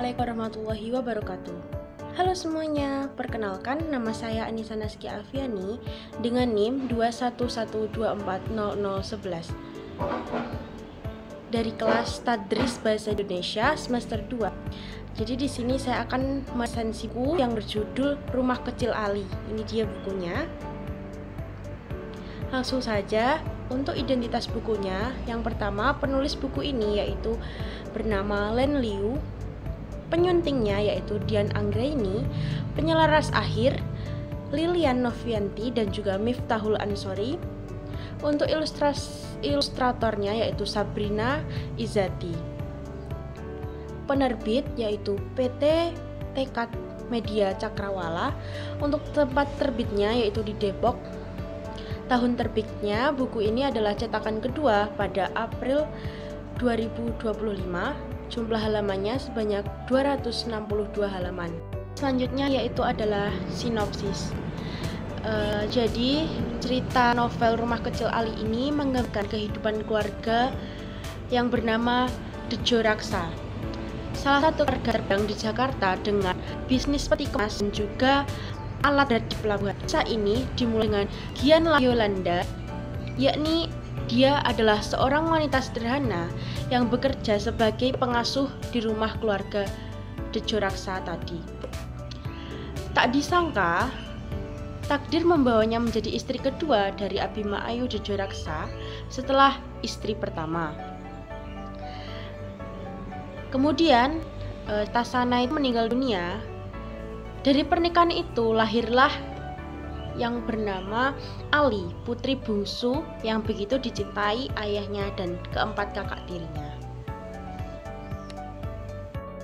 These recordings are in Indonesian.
Assalamualaikum warahmatullahi wabarakatuh. Halo semuanya, perkenalkan nama saya Anissa Naski Alfiani dengan NIM 211240011 dari kelas Tadris Bahasa Indonesia semester 2. Jadi di sini saya akan meresensi buku yang berjudul Rumah Kecil Ali. Ini dia bukunya. Langsung saja, untuk identitas bukunya, yang pertama penulis buku ini yaitu bernama Len Liu, penyuntingnya yaitu Dian Anggraini, penyelaras akhir Lilian Novianti dan juga Miftahul Ansori. Untuk ilustratornya yaitu Sabrina Izzati. Penerbit yaitu PT Tekad Media Cakrawala. Untuk tempat terbitnya yaitu di Depok. Tahun terbitnya buku ini adalah cetakan kedua pada April 2025. Jumlah halamannya sebanyak 262 halaman. Selanjutnya yaitu adalah sinopsis. Jadi cerita novel Rumah Kecil Ali ini menggambarkan kehidupan keluarga yang bernama Dejo Raksa. Salah satu keluarga terbang di Jakarta dengan bisnis peti kemas dan juga alat berat di pelabuhan. Saat ini dimulai dengan Gian Yolanda, yakni dia adalah seorang wanita sederhana yang bekerja sebagai pengasuh di rumah keluarga Dejo Raksa tadi. Tak disangka, takdir membawanya menjadi istri kedua dari Abima Ayu Dejo Raksa setelah istri pertama. Kemudian, Tasana itu meninggal dunia. Dari pernikahan itu lahirlah yang bernama Ali, putri bungsu yang begitu dicintai ayahnya dan keempat kakak tirinya.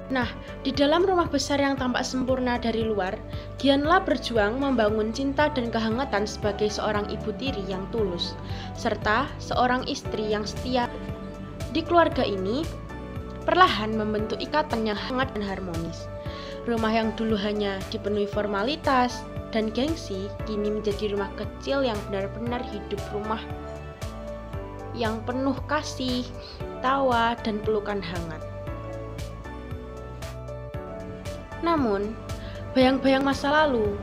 Nah, di dalam rumah besar yang tampak sempurna dari luar, Gianla berjuang membangun cinta dan kehangatan sebagai seorang ibu tiri yang tulus, serta seorang istri yang setia. Di keluarga ini, perlahan membentuk ikatan yang hangat dan harmonis. Rumah yang dulu hanya dipenuhi formalitas dan gengsi, kini menjadi rumah kecil yang benar-benar hidup, rumah yang penuh kasih, tawa, dan pelukan hangat. Namun, bayang-bayang masa lalu,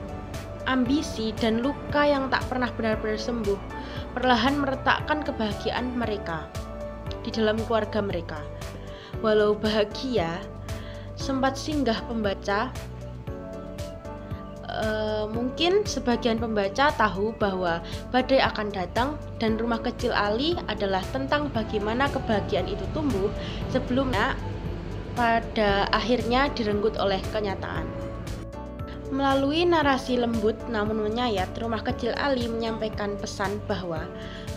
ambisi, dan luka yang tak pernah benar-benar sembuh perlahan meretakkan kebahagiaan mereka di dalam keluarga mereka. Walau bahagia sempat singgah pembaca, mungkin sebagian pembaca tahu bahwa badai akan datang dan Rumah Kecil Ali adalah tentang bagaimana kebahagiaan itu tumbuh sebelumnya pada akhirnya direnggut oleh kenyataan. Melalui narasi lembut namun menyayat, Rumah Kecil Ali menyampaikan pesan bahwa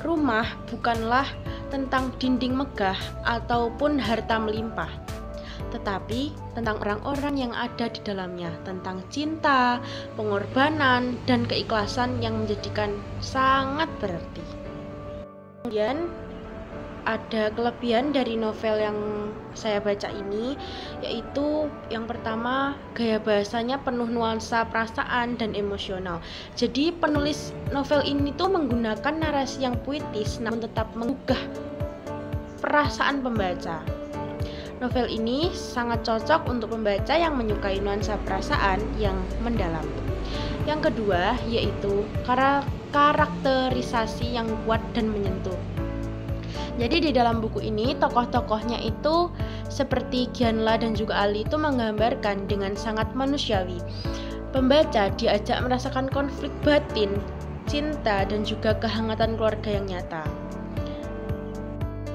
rumah bukanlah tentang dinding megah ataupun harta melimpah, tetapi tentang orang-orang yang ada di dalamnya, tentang cinta, pengorbanan, dan keikhlasan yang menjadikan sangat berarti. Kemudian ada kelebihan dari novel yang saya baca ini, yaitu yang pertama, gaya bahasanya penuh nuansa perasaan dan emosional. Jadi penulis novel ini tuh menggunakan narasi yang puitis namun tetap menggugah perasaan pembaca. Novel ini sangat cocok untuk pembaca yang menyukai nuansa perasaan yang mendalam. Yang kedua yaitu karakterisasi yang kuat dan menyentuh. Jadi di dalam buku ini tokoh-tokohnya itu seperti Gianla dan juga Ali itu menggambarkan dengan sangat manusiawi. Pembaca diajak merasakan konflik batin, cinta, dan juga kehangatan keluarga yang nyata.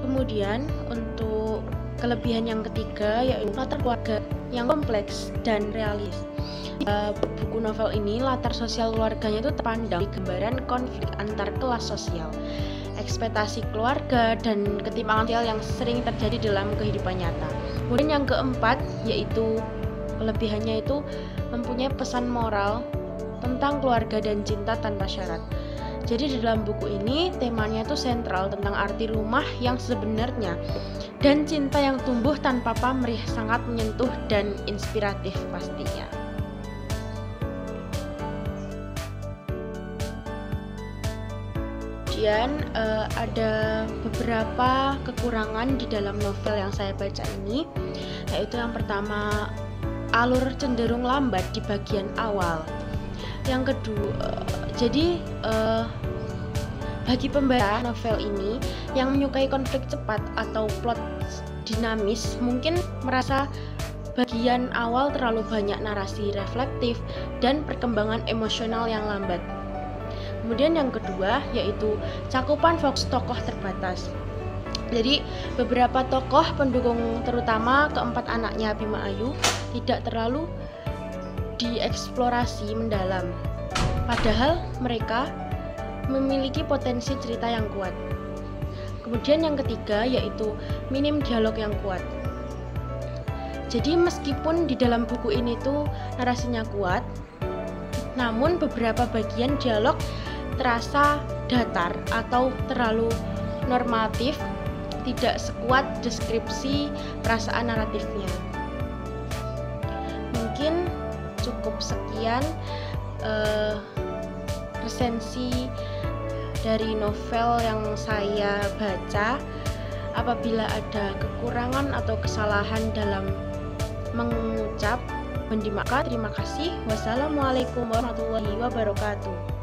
Kemudian untuk kelebihan yang ketiga yaitu latar keluarga yang kompleks dan realis. Buku novel ini latar sosial keluarganya itu terpandang di gambaran konflik antar kelas sosial, ekspektasi keluarga, dan ketimpangan sosial yang sering terjadi dalam kehidupan nyata. Kemudian yang keempat yaitu kelebihannya itu mempunyai pesan moral tentang keluarga dan cinta tanpa syarat. Jadi di dalam buku ini temanya itu sentral tentang arti rumah yang sebenarnya dan cinta yang tumbuh tanpa pamrih, sangat menyentuh dan inspiratif pastinya. Kemudian ada beberapa kekurangan di dalam novel yang saya baca ini, yaitu yang pertama alur cenderung lambat di bagian awal. Yang kedua, jadi bagi pembaca novel ini yang menyukai konflik cepat atau plot dinamis mungkin merasa bagian awal terlalu banyak narasi reflektif dan perkembangan emosional yang lambat. Kemudian yang kedua yaitu cakupan fokus tokoh terbatas. Jadi beberapa tokoh pendukung terutama keempat anaknya Bima Ayu tidak terlalu dieksplorasi mendalam. Padahal mereka memiliki potensi cerita yang kuat. Kemudian yang ketiga yaitu minim dialog yang kuat. Jadi meskipun di dalam buku ini tuh narasinya kuat, namun beberapa bagian dialog terasa datar atau terlalu normatif, tidak sekuat deskripsi perasaan naratifnya. Mungkin cukup sekian resensi dari novel yang saya baca. Apabila ada kekurangan atau kesalahan dalam mengucap, mohon dimaafkan. Terima kasih. Wassalamualaikum warahmatullahi wabarakatuh.